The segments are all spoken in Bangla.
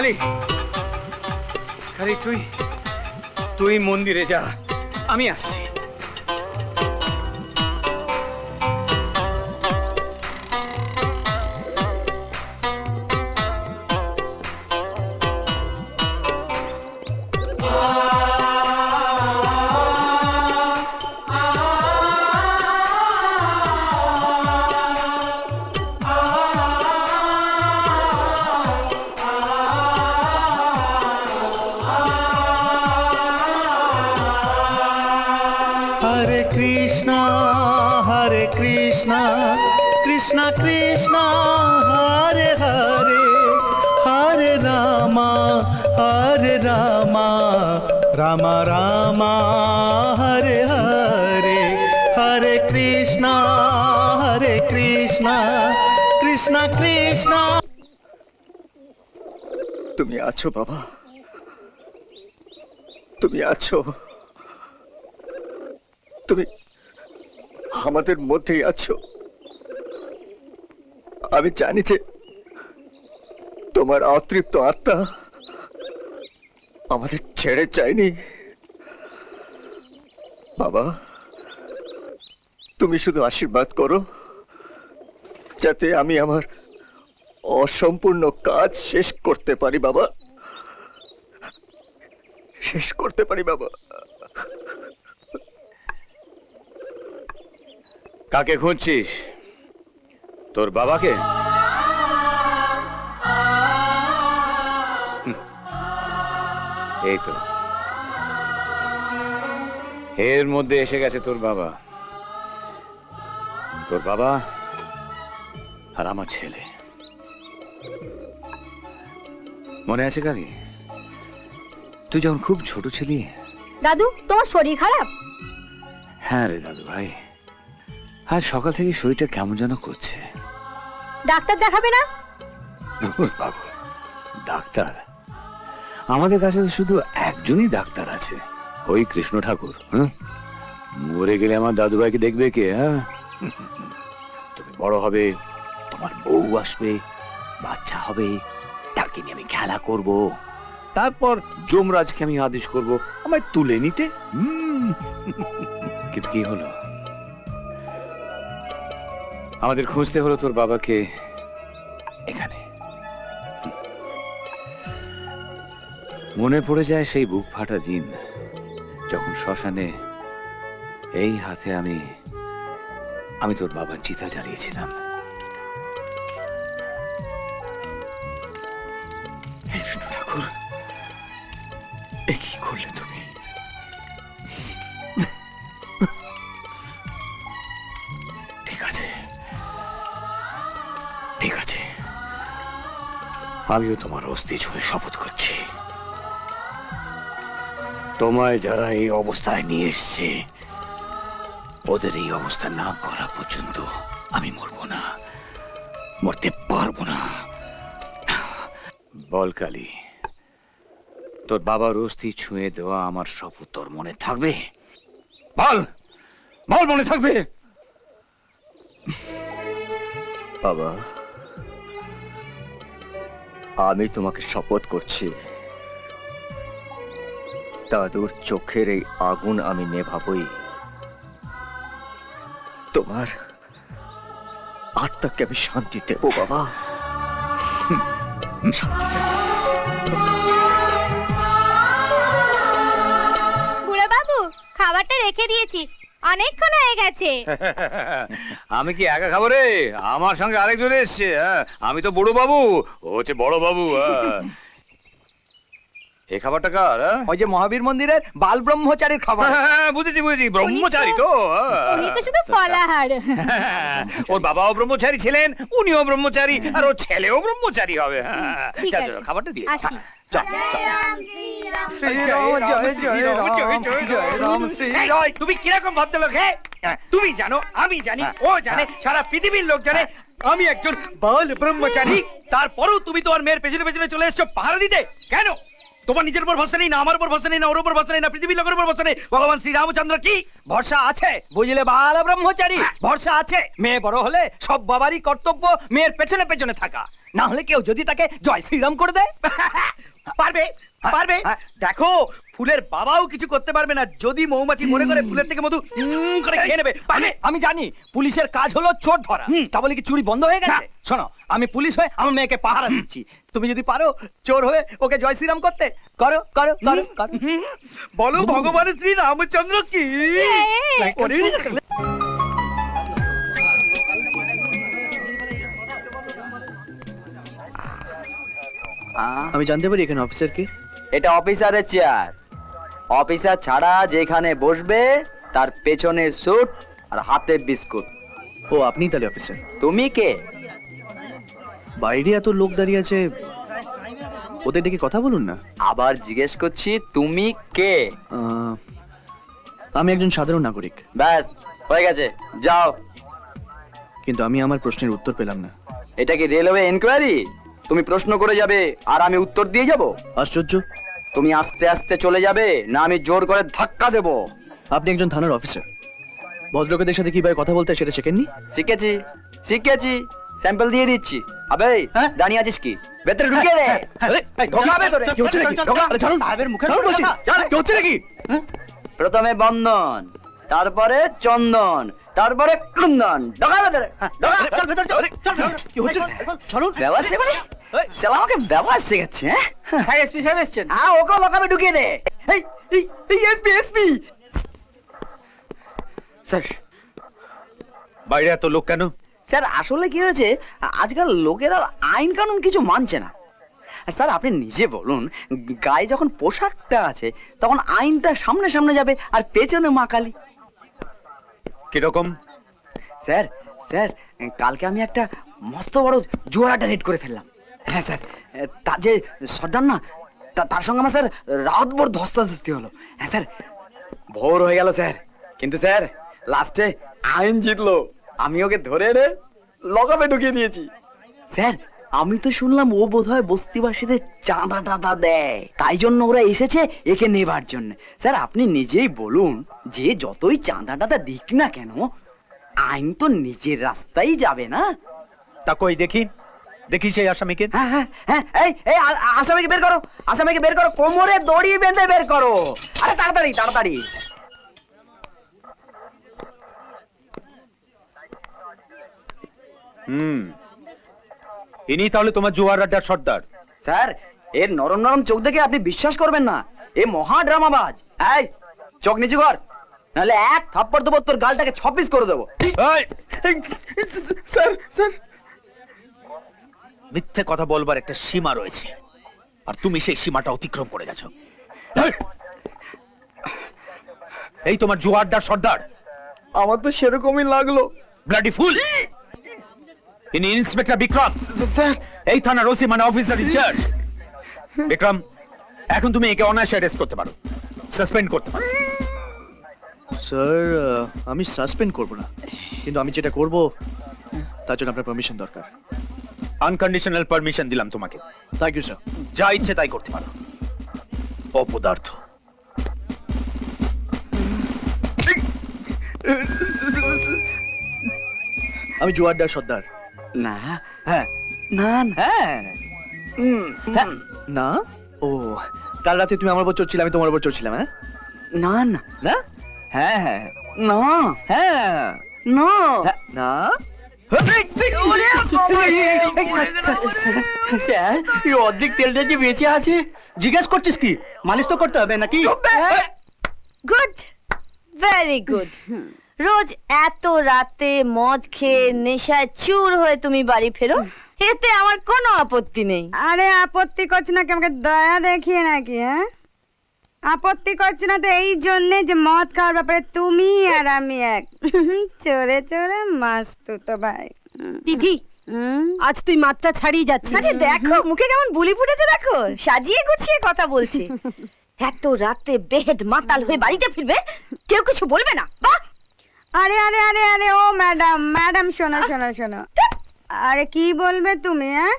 কালী, কালী তুই তুই মন্দিরে যা, আমি আসছি। Hare Krishna, Krishna Krishna, Hare Hare, Hare Rama, Rama Rama, Hare Hare, Hare Krishna, Krishna Krishna. তুমি আছো বাবা, তুমি আছো, তুমি আমাদের মধ্যেই আছো। আমি জানি যে তোমার অতৃপ্ত আত্মা আমাদের ছেড়ে যায়নি। বাবা, তুমি শুধু আশীর্বাদ করো যাতে আমি আমার অসম্পূর্ণ কাজ শেষ করতে পারি বাবা, শেষ করতে পারি বাবা। কাকে খুঁজছিস? তোর বাবাকে? এই তো এর মধ্যে এসে গেছে তোর বাবা, তোর বাবা আর আমার ছেলে। মনে আছে কারি, তুই যখন খুব ছোট ছিলি? দাদু, তোমার শরীর খারাপ? হ্যাঁ রে দাদু ভাই, আজ সকাল থেকে শরীরটা কেমন যেন করছে। ডাক্তার দেখাবে না? বাবু, ডাক্তার? আমাদের কাছে তো শুধু একজনই ডাক্তার আছে, ওই কৃষ্ণ ঠাকুর। হ্যাঁ, মরে গেলে আমার দাদু ভাইকে দেখবে কে? হ্যাঁ, তুমি বড় হবে, তোমার বউ আসবে, বাচ্চা হবে, তাকে নিয়ে আমি খেলা করব, তারপর যমরাজকে আমি আদেশ করব আমায় তুলে নিতে। কিন্তু কি হলো? আমাদের খুঁজতে হলো তোর বাবাকে এখানে। মনে পড়ে যায় সেই বুক ফাটা দিন যখন শ্মশানে এই হাতে আমি তোর বাবার চিতা জ্বালিয়েছিলাম। কৃষ্ণ ঠাকুর, এ কি করলে তুমি? ঠিক আছে, ঠিক আছে, আমিও তোমার অস্থি ছুঁয়ে শপথ করছি, তোমায় যারা এই অবস্থায় নিয়ে এসছে ওদের এই অবস্থা না করা পর্যন্ত আমি মরবো না, মরতে পারবো না। বল কালী, তোর বাবার অস্থি ছুঁয়ে দেওয়া আমার শপথ তোর মনে থাকবে? বল, বল, মনে থাকবে? বাবা, আমি তোমাকে শপথ করছি, দাদুর চোখের এই আগুন আমি নেভাবই, তোমার আত্মাকে আমি শান্তি দেব বাবা, শান্তি দেব। বুড়া বাবু, খাবারটা রেখে দিয়েছি, অনেকক্ষণ হয়ে গেছে। আমি কি একা খাবো রে? আমার সঙ্গে আরেকজন এসছে। আমি তো বড় বাবু, ও হচ্ছে বড় বাবু। এই খাবারটা কার? ওই যে মহাবীর মন্দিরের বাল ব্রহ্মচারীর খাবার। বুঝেছি বুঝেছি, ব্রহ্মচারী তো। উনি তো শুধু ফলাহার। ওর বাবাও ব্রহ্মচারী ছিলেন, উনিও ব্রহ্মচারী, আর ওর ছেলেও ব্রহ্মচারী হবে। ঠিক আছে, খাবারটা দিয়ে আসি। তুমি কিরকম ভদ্রলোক? তুমি জানো, আমি জানি, ও জানে, সারা পৃথিবীর লোক জানে আমি একজন বাল ব্রহ্মচারী। তারপরেও তুমি তোমার মেয়ের পেছনে পেছনে চলে এসছো পাহারা দিতে। কেন তোমার নিজের উপর ভরসা নেই না, আমার উপর ভরসা নেই না, ওর উপর ভরসা নেই না, পৃথিবীর লোকের উপর ভরসা নেই, ভগবান শ্রী রামচন্দ্র কি ভরসা আছে? বুঝলে বাল ব্রহ্মচারী, ভরসা আছে। মেয়ে বড় হলে সব বাবারই কর্তব্য মেয়ের পেছনে পেছনে থাকা, না হলে কেউ যদি তাকে জয় শ্রীরাম করে দেয় পারবে পারবে। দেখো ফুলের বাবাও কিছু করতে পারবে না যদি মৌমাছি মনে করে ফুলের থেকে মধু করে খেয়ে নেবে। পারবে? আমি জানি পুলিশের কাজ হলো চোর ধরা, তা বলে কি চুরি বন্ধ হয়ে গেছে? শোনো, আমি পুলিশ হয়ে আমার মেয়েকে পাহারা দিচ্ছি, তুমি যদি পারো চোর হয়ে ওকে জয় শ্রীরাম করতে, করো করো করো করো। বলো ভগবান শ্রী রামচন্দ্র কি। আমি জানতে পারি এখানে অফিসার কে? এটা অফিসারের চেয়ার। অফিসার ছাড়া যেখানে বসবে তার পেছনে স্যুট আর হাতে বিস্কুট। ও আপনি তাহলে অফিসার? তুমি কে? বাইরে এত লোক দাঁড়িয়ে আছে, ওদের ডেকে কথা বলুন না। আবার জিজ্ঞেস করছি তুমি কে? আমি একজন সাধারণ নাগরিক। ব্যাস হয়ে গেছে, যাও। কিন্তু আমি আমার প্রশ্নের উত্তর পেলাম না। এটা কি রেলওয়ে এনকোয়ারি? তুমি প্রশ্ন করে যাবে আর আমি উত্তর দিয়ে যাব? আশ্চর্য। তুমি আস্তে আস্তে চলে যাবে না আমি জোর করে ধাক্কা দেব? আপনি একজন থানার অফিসার, ভদ্রলোকেদের সাথে কিভাবে কথা বলতে হয় সেটা শেখেননি? শিখেছি শিখেছি, স্যাম্পল দিয়ে দিচ্ছি। আবে দাঁড়িয়ে আছিস কি? ভেতরে ঢুকিয়ে দে। ঢোকাবে তোরে। কি হচ্ছে নাকি? আরে ছাড়ুন, সাহেবের মুখে ছাড়ুন বলছি। কি হচ্ছে নাকি? প্রথমে বন্ধন, তারপরে চন্দন, তারপরে কুন্দন। ঢোকাবে তোরে। কি হচ্ছে? ছাড়ুন। ব্যবহার শেখাবে? শালা আমাকে ব্যবহার শেখাচ্ছে। হ্যাঁ এসপি সাহেব এসছেন। ওকে লকাবে ঢুকিয়ে দে। এই এসপি এসপি স্যার। বাইরে এত লোক কেন? স্যার আসলে কি হয়েছে, আজকাল লোকেরা আইন কানুন কিছু মানছে না। স্যার আপনি নিজে বলুন, গায়ে যখন পোশাকটা আছে তখন আইনটা সামনে সামনে যাবে আর পেছনে মা কালী। কিরকম? স্যার স্যার কালকে আমি একটা মস্ত বড় জোয়ারাটা রেড করে ফেললাম। হ্যাঁ স্যার, তার যে সর্দার না, তার সঙ্গে আমার স্যার রাত ভোর ধস্তাধস্তি হলো। হ্যাঁ স্যার, ভোর হয়ে গেল স্যার, কিন্তু স্যার লাস্টে আইন জিতলো। আমি ওকে ধরে এনে লকাপে ঢুকিয়ে দিয়েছি। স্যার আমি তো শুনলাম ও বোধহয় বস্তিবাসীদের চাঁদা টাদা দেয়, তাই জন্য ওরা এসেছে একে নেবার জন্য। স্যার আপনি নিজেই বলুন, যে যতই চাঁদা টাদা দিক না কেন আইন তো নিজের রাস্তায় যাবে না? তা কই দেখি, দেখি সেই আসামিকে। হ্যাঁ হ্যাঁ হ্যাঁ, এই আসামিকে বের করো, আসামিকে বের করো, কোমরে দড়ি বেঁধে বের করো। আরে তাড়াতাড়ি তাড়াতাড়ি। ইনি তাহলে তোমার জোয়ার আড্ডার সর্দার? স্যার এর নরম নরম চোখ দেখে আপনি বিশ্বাস করবেন না, এ মহা ড্রামাবাজ। এই চোখ নিচু কর, নাহলে এক থাপ্পড় দেবো তোর গালটাকে 26 করে দেবো। স্যার স্যার মিথ্যে কথা বলবার একটা সীমা রয়েছে, আর তুমি সেই সীমাটা অতিক্রম করে গেছো। এই তোমার জোয়ারদার সর্দার? আমার তো সেরকমই লাগলো। Bloody fool! ইনি ইন্সপেক্টর বিক্রম, স্যার এই থানার ওসি মানে অফিসার ইনচার্জ। বিক্রম, এখন তুমি একে অনায়াসে অ্যারেস্ট করতে পারো, সাসপেন্ড করতে পারো। স্যার আমি সাসপেন্ড করব না, কিন্তু আমি যেটা করব তার জন্য আপনার পারমিশন দরকার। আনকন্ডিশনাল পারমিশন দিলাম তোমাকে। Thank you sir. যা ইচ্ছে তাই করতে পারো। অপদার্থ। আমি জোয়ারদার সর্দার। না হ্যাঁ না না, হ্যাঁ না। ও কাল রাতে তুমি আমার উপর চড়ছিলে, আমি তোমার উপর চড়ছিলাম। হ্যাঁ না না না, হ্যাঁ হ্যাঁ না হ্যাঁ না হ্যাঁ, না। স্যার এই অর্ধেক তেলটা যে বেঁচে আছে, জিজ্ঞেস করছিস কি? মালিশ তো করতে হবে নাকি? Good, very good. রোজ এত রাতে মদ খেয়ে নেশায় চুর হয়ে তুমি বাড়ি ফেরো, এতে আমার কোনো আপত্তি নেই। আরে আপত্তি করছি না কি, আমাকে দয়া দেখিয়ে নাকি? হ্যাঁ আপত্তি করছি না তো এই জন্যে যে মদ খাওয়ার ব্যাপারে তুমি আর আমি এক। চোরে চোরে মাস্ত তো ভাই। দিদি, আজ তুই মাত্রা ছাড়িয়ে যাচ্ছিস। আরে দেখো মুখে কেমন বুলি ফুটেছে, দেখো সাজিয়ে গুছিয়ে কথা বলছে। এত রাতে বেহেড মাতাল হয়ে বাড়িতে ফিরবে, কেউ কিছু বলবে না? বাহ! আরে আরে আরে আরে ও ম্যাডাম, ম্যাডাম শোনো শোনো শোনো। আরে কি বলবে তুমি? হ্যাঁ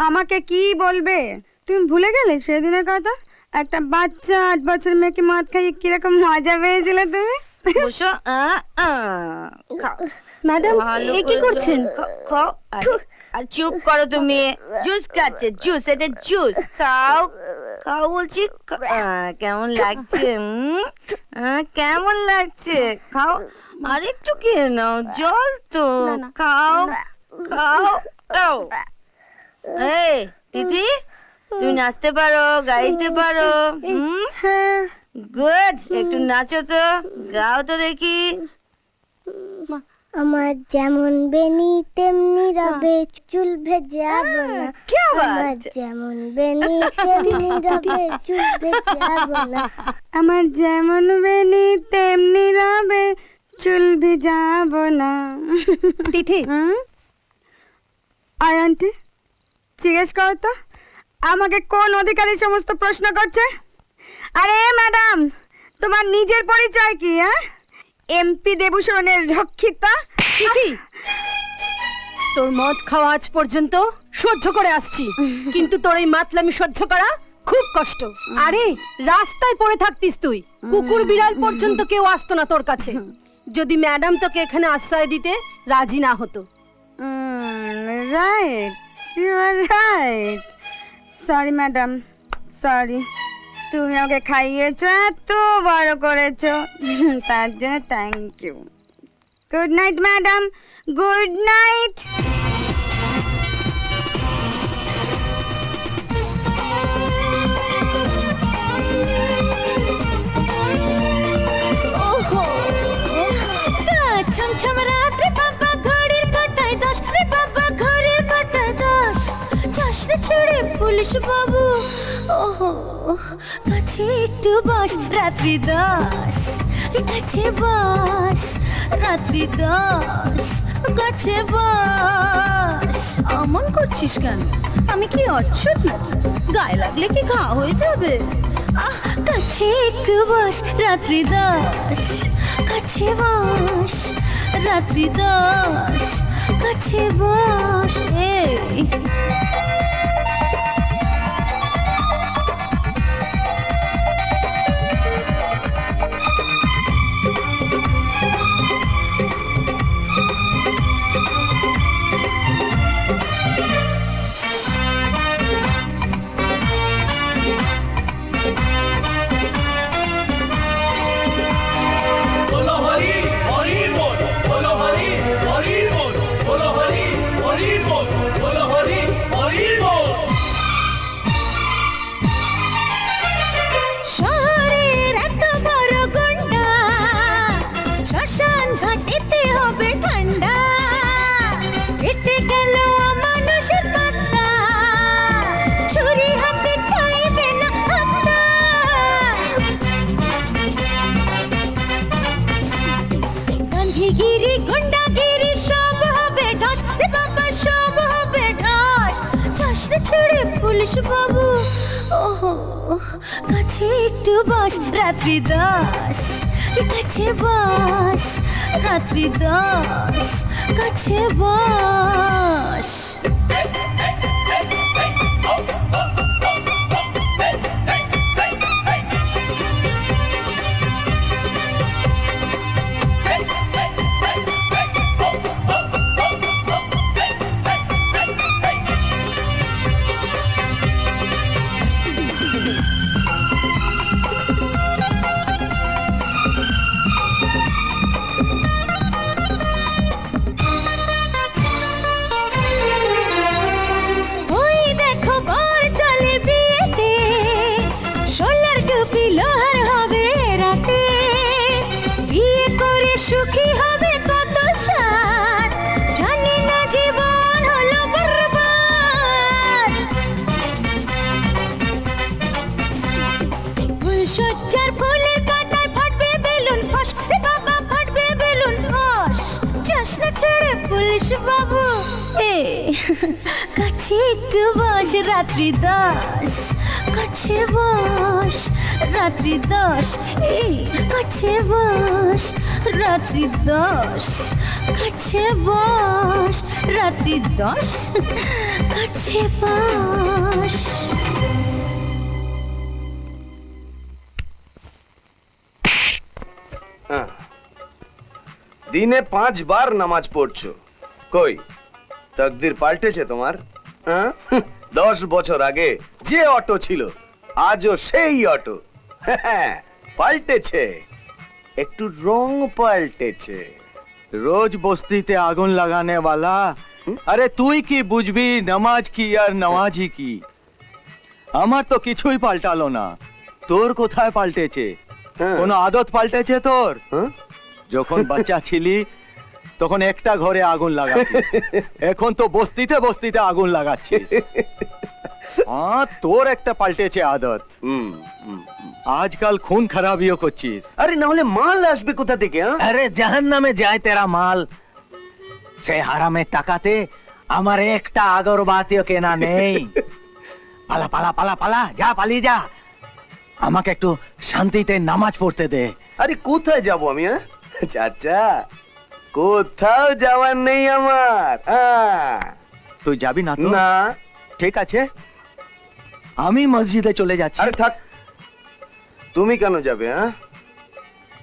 আমাকে কি বলবে? তুমি ভুলে গেলে সেদিনের কথা? একটা বাচ্চা 8 বছর মেয়েকে মদ খাইয়ে কিরকম মজা পেয়েছিলে তুমি? বসো খাও ম্যাডাম ভালো এ কি করে করছেন? খাও আর চুপ করো তুমি জুস খাচ্ছে জুস এটা জুস খাও খাও বলছি কেমন লাগছে কেমন লাগছে খাও আর একটু খেয়ে নাও জল তো খাও খাও খাও এই দিদি তুমি নাচতে পারো গাইতে পারো গুড একটু নাচো তো গাও তো দেখি আমার যেমন বেনি তেমনি রবে চুল ভেজাবো না क्या আমার बात যেমন বেনি তেমনি রবে চুল ভেজাবো না আমার যেমন বেনি তেমনি রবে চুল ভিজাবো না। তিথি আয় আন্টি জিজ্ঞেস করো তো আমাকে কোন অধিকারী সমস্ত প্রশ্ন করছে? আরে ম্যাডাম তোমার নিজের পরিচয় কি? এমপি দেবুসনের রক্ষিতা। তিথি তোর মদ খাওয়া আজ পর্যন্ত সহ্য করে আসছি কিন্তু তোর এই মাতলামি সহ্য করা খুব কষ্ট। আরে রাস্তায় পড়ে থাকতিস তুই, কুকুর বিড়াল পর্যন্ত কেউ আসতো না তোর কাছে যদি ম্যাডাম তোকে এখানে আশ্রয় দিতে রাজি না হতো। Right you are right sorry madam sorry তুমি ওকে খাইয়েছো এত বড় করেছো তার জন্য thank you. Good night madam good night. ছমছম রাত্রে বাবা ঘড়ির কাঁটায় 10 রে বাবা ঘড়ির কাঁটায় 10 চাষরে ছেড়ে পুলিশ বাবু ওহো কাছে একটু বস রাত্রি 10 কাছে বস রাত্রি 10 কাছে বস। অমন করছিস কেন? আমি কি অচ্ছুত নাকি? গায়ে লাগলে কি ঘা হয়ে যাবে? কাছে একটু বস রাত্রি 10 কাছে বস রাত্রি 10 কাছে বস। এই শহরের এত বড় গুন্ডা শ্মশান ঘাটেতে হবে ঠান্ডা কেটে গেল মানুষের পাত্তা ছুরি হাতে চাইবে না হাত্তা গান্ধীগিরি গুন্ডাগিরি সব হবে ঢস রে বাবা সব হবে ঢস চাষরে ছেড়ে পুলিশ বাবু ওহো কাছে একটু বস রাত্রি 10 কাছে বস রাত্রি 10 কাছে বস। ওই দেখো বর চলে বিয়েতে সোলার টুপি লোহার হবে রাতে বিয়ে করে সুখী হবে কত সাত জানি না জীবন হলো বরবাদ। ফুলসজ্জার ফুলের কাঁটায় ফাটবে বেলুন ফস রে বাবা ফাটবে বেলুন ফস চাষনা ছেড়ে পুলিশ বাবু কাছে একটু বস রাত্রি 10 কাছে বস রাত্রি 10 এই কাছে বস রাত্রি 10 কাছে বস রাত্রি 10 কাছে বস। দিনে 5 বার নামাজ পড়ছো, কই তকদির পাল্টেছে তোমার? হ্যাঁ? 10 বছর আগে যে অটো ছিল আজও সেই অটো। হ্যাঁ, পাল্টেছে, একটু রং পাল্টেছে। রোজ বস্তিতে আগুন লাগানে वाला, আরে তুই কি বুঝবি নামাজ কি আর নওয়াজি কি? আমার তো কিছুই পাল্টালো না, তোর কোথায় পাল্টেছে? হ্যাঁ। কোন আদত পাল্টেছে তোর? হ্যাঁ? যখন বাচ্চা ছিলি তখন একটা ঘরে আগুন লাগাতি, এখন তো বস্তিতে বস্তিতে আগুন লাগাচ্ছিস। তোর একটা পাল্টেছে আদত, হুম, হুম। আজকাল খুন খারাপিও করছিস। আরে না হলে মাল আসবে কোথা থেকে? হ্যাঁ? আরে জাহান্নামে যায় তেরা মাল, সেই হারামের টাকাতে আমার একটা আগরবাতিও কেনা নেই। পালা পালা পালা পালা, যা পালিয়ে যা, আমাকে একটু শান্তিতে নামাজ পড়তে দে। আরে কোথায় যাব আমি? হ্যাঁ চাচা, কোথাও যাওয়ার নেই আমার। হ্যাঁ। তুই যাবি না তো? না। ঠিক আছে, আমি মসজিদে চলে যাচ্ছি। আরে থাক, তুমি কেন যাবে? হ্যাঁ,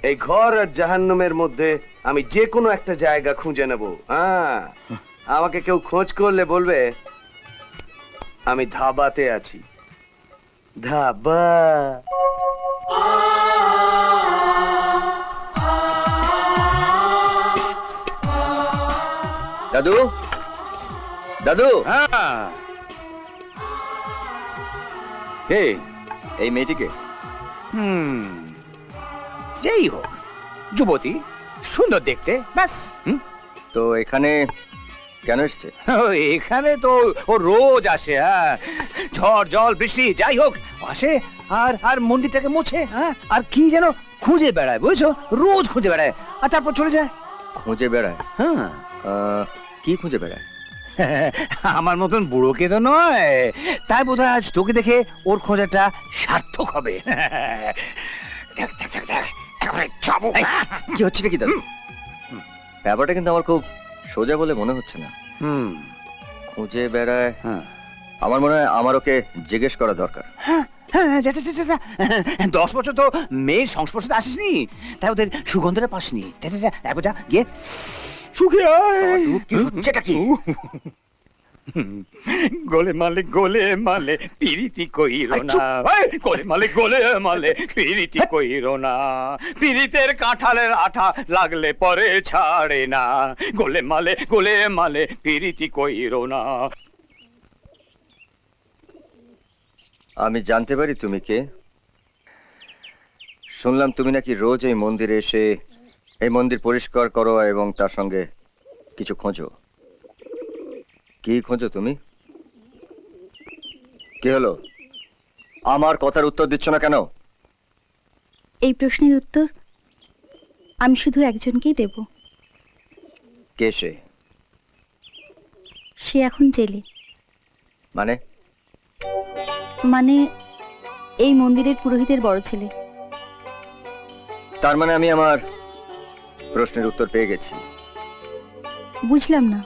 এই ঘর আর জাহান্নামের মধ্যে আমি যে কোনো একটা জায়গা খুঁজে নেব। হ্যাঁ, আমাকে কেউ খোঁজ করলে বলবে আমি ধাবাতে আছি। ধাবা। দাদু, দাদু। এই মেয়েটিকে যেই হোক, যুবতী, সুন্দর দেখতে, ব্যাস। তো এখানে কেন এসছে? এখানে তো ও রোজ আসে। হ্যাঁ, ঝড় জল বৃষ্টি যাই হোক আসে, আর আর মন্দিরটাকে মুছে, হ্যাঁ, আর কি যেন খুঁজে বেড়ায়, বুঝছো? রোজ খুঁজে বেড়ায় আর তারপর চলে যায়। খুঁজে বেড়ায়? হ্যাঁ, কি খুঁজে বেড়ায়? আমার মতন বুড়োকে তো নয়, তাই বোধহয় আজ তোকে দেখে ওর খোঁজাটা সার্থক হবে। দেখ দেখ দেখ দেখ, একেবারে চাবুক। কি হচ্ছে কি দাদু? ব্যাপারটা কিন্তু আমার খুব সোজা বলে মনে হচ্ছে না। খুঁজে বেড়ায়, হ্যাঁ। আমার মনে হয় আমার ওকে জিজ্ঞেস করা দরকার। হ্যাঁ, যা, যা, যা, যা। 10 বছর তো মেয়ের সংস্পর্শে আসিসনি, তাই ওদের সুগন্ধটা পাসনি। যা যা যা, একবার যা গিয়ে সুখে আয়। কি হচ্ছেটা কি? গোলে মালে পিরিতি কইরো আরে না, চুপ! গোলে মালে পিরিতি কইরো না, পিরিতের কাঁঠালের আঠা লাগলে পরে ছাড়ে না, গোলে মালে পিরিতি কইরো না। আমি জানতে পারি তুমি কে? শুনলাম তুমি নাকি রোজ এই মন্দিরে এসে এই মন্দির পরিষ্কার করো এবং তার সঙ্গে কিছু খোঁজো। কি খোঁজো তুমি? কি হলো? আমার কথার উত্তর দিচ্ছ না কেন? এই প্রশ্নের উত্তর আমি শুধু একজনকেই দেব। কে সে? সে এখন জেলে। মানে? মানে এই মন্দিরের পুরোহিতের বড় ছেলে। তার মানে আমি আমার প্রশ্নের উত্তর পেয়ে গেছি। বুঝলাম না।